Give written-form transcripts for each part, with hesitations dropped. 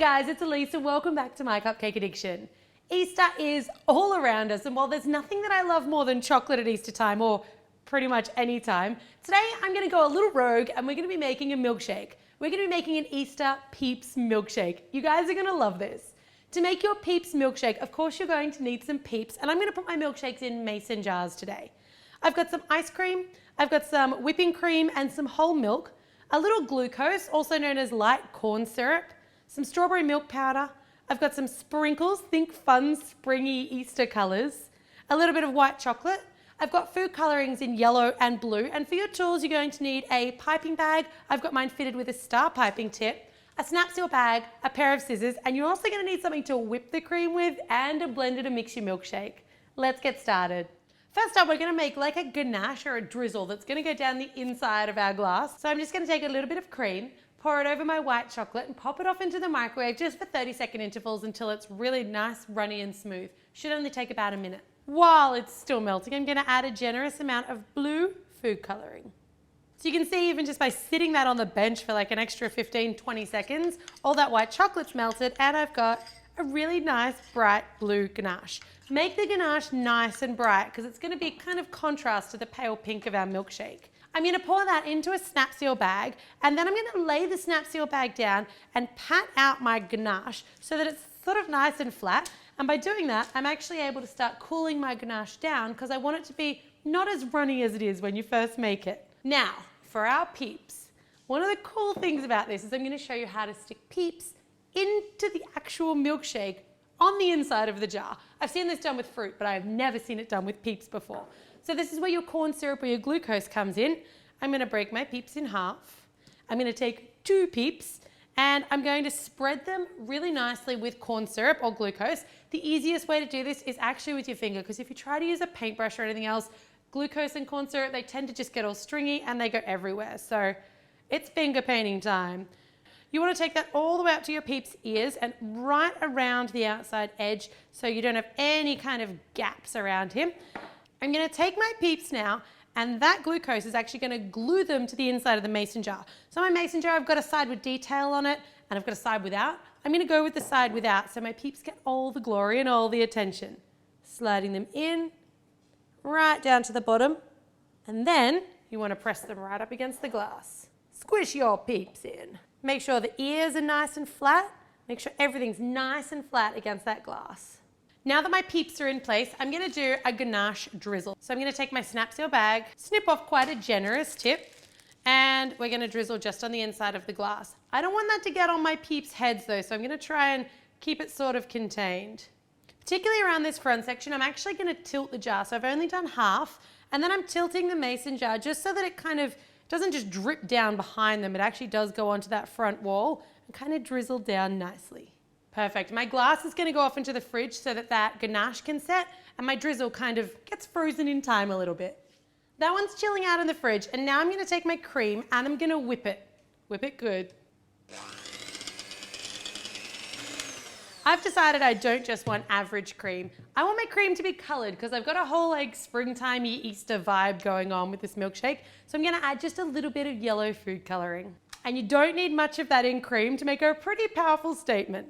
guys, it's Elise and welcome back to My Cupcake Addiction. Easter is all around us, and while there's nothing that I love more than chocolate at Easter time, or pretty much any time, today I'm going to go a little rogue and we're going to be making a milkshake. We're going to be making an Easter PEEPS milkshake. You guys are going to love this. To make your PEEPS milkshake, of course you're going to need some PEEPS, and I'm going to put my milkshakes in mason jars today. I've got some ice cream, I've got some whipping cream and some whole milk, a little glucose, also known as light corn syrup, some strawberry milk powder, I've got some sprinkles, think fun springy Easter colours, a little bit of white chocolate, I've got food colourings in yellow and blue, and for your tools you're going to need a piping bag. I've got mine fitted with a star piping tip, a snap seal bag, a pair of scissors, and you're also going to need something to whip the cream with and a blender to mix your milkshake. Let's get started. First up, we're going to make like a ganache or a drizzle that's going to go down the inside of our glass. So I'm just going to take a little bit of cream, pour it over my white chocolate and pop it off into the microwave just for 30-second intervals until it's really nice, runny and smooth. Should only take about a minute. While it's still melting, I'm going to add a generous amount of blue food colouring. So you can see even just by sitting that on the bench for like an extra 15-20 seconds, all that white chocolate's melted and I've got a really nice bright blue ganache. Make the ganache nice and bright because it's going to be kind of contrast to the pale pink of our milkshake. I'm going to pour that into a snap seal bag and then I'm going to lay the snap seal bag down and pat out my ganache so that it's sort of nice and flat. And by doing that, I'm actually able to start cooling my ganache down because I want it to be not as runny as it is when you first make it. Now, for our PEEPS, one of the cool things about this is I'm going to show you how to stick PEEPS into the actual milkshake on the inside of the jar. I've seen this done with fruit, but I've never seen it done with PEEPS before. So this is where your corn syrup or your glucose comes in. I'm going to break my PEEPS in half. I'm going to take 2 PEEPS and I'm going to spread them really nicely with corn syrup or glucose. The easiest way to do this is actually with your finger, because if you try to use a paintbrush or anything else, glucose and corn syrup, they tend to just get all stringy and they go everywhere. So it's finger painting time. You want to take that all the way up to your PEEPS ears and right around the outside edge so you don't have any kind of gaps around him. I'm going to take my PEEPS now and that glucose is actually going to glue them to the inside of the mason jar. So my mason jar, I've got a side with detail on it and I've got a side without. I'm going to go with the side without so my PEEPS get all the glory and all the attention. Sliding them in, right down to the bottom, and then you want to press them right up against the glass. Squish your PEEPS in. Make sure the ears are nice and flat. Make sure everything's nice and flat against that glass. Now that my PEEPS are in place, I'm going to do a ganache drizzle. So I'm going to take my snap seal bag, snip off quite a generous tip, and we're going to drizzle just on the inside of the glass. I don't want that to get on my PEEPS heads though, so I'm going to try and keep it sort of contained. Particularly around this front section, I'm actually going to tilt the jar. So I've only done half, and then I'm tilting the mason jar just so that it kind of doesn't just drip down behind them. It actually does go onto that front wall and kind of drizzle down nicely. Perfect. My glass is going to go off into the fridge so that that ganache can set and my drizzle kind of gets frozen in time a little bit. That one's chilling out in the fridge, and now I'm going to take my cream and I'm going to whip it. Whip it good. I've decided I don't just want average cream. I want my cream to be coloured because I've got a whole like springtimey Easter vibe going on with this milkshake. So I'm going to add just a little bit of yellow food colouring. And you don't need much of that in cream to make a pretty powerful statement.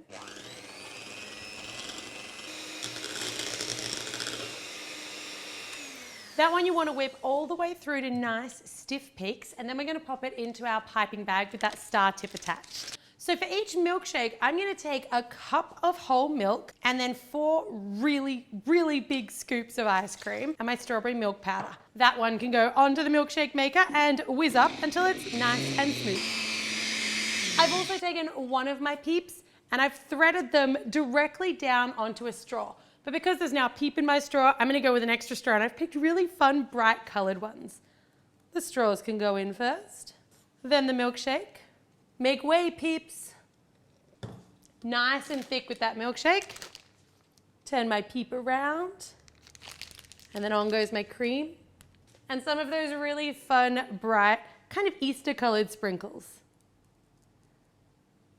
That one you want to whip all the way through to nice stiff peaks, and then we're going to pop it into our piping bag with that star tip attached. So for each milkshake, I'm going to take a cup of whole milk and then 4 really, really big scoops of ice cream and my strawberry milk powder. That one can go onto the milkshake maker and whiz up until it's nice and smooth. I've also taken one of my PEEPS and I've threaded them directly down onto a straw. But because there's now PEEP in my straw, I'm going to go with an extra straw, and I've picked really fun, bright coloured ones. The straws can go in first, then the milkshake. Make way, PEEPS. Nice and thick with that milkshake. Turn my PEEP around, and then on goes my cream. And some of those really fun, bright, kind of Easter coloured sprinkles.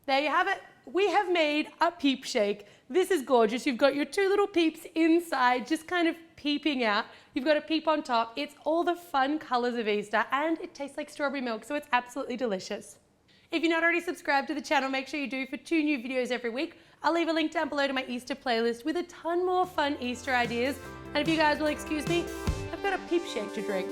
There you have it. We have made a PEEPSHAKE. This is gorgeous. You've got your 2 little PEEPS inside, just kind of peeping out. You've got a PEEP on top. It's all the fun colours of Easter, and it tastes like strawberry milk, so it's absolutely delicious. If you're not already subscribed to the channel, make sure you do for 2 new videos every week. I'll leave a link down below to my Easter playlist with a ton more fun Easter ideas. And if you guys will excuse me, I've got a PEEPSHAKE to drink.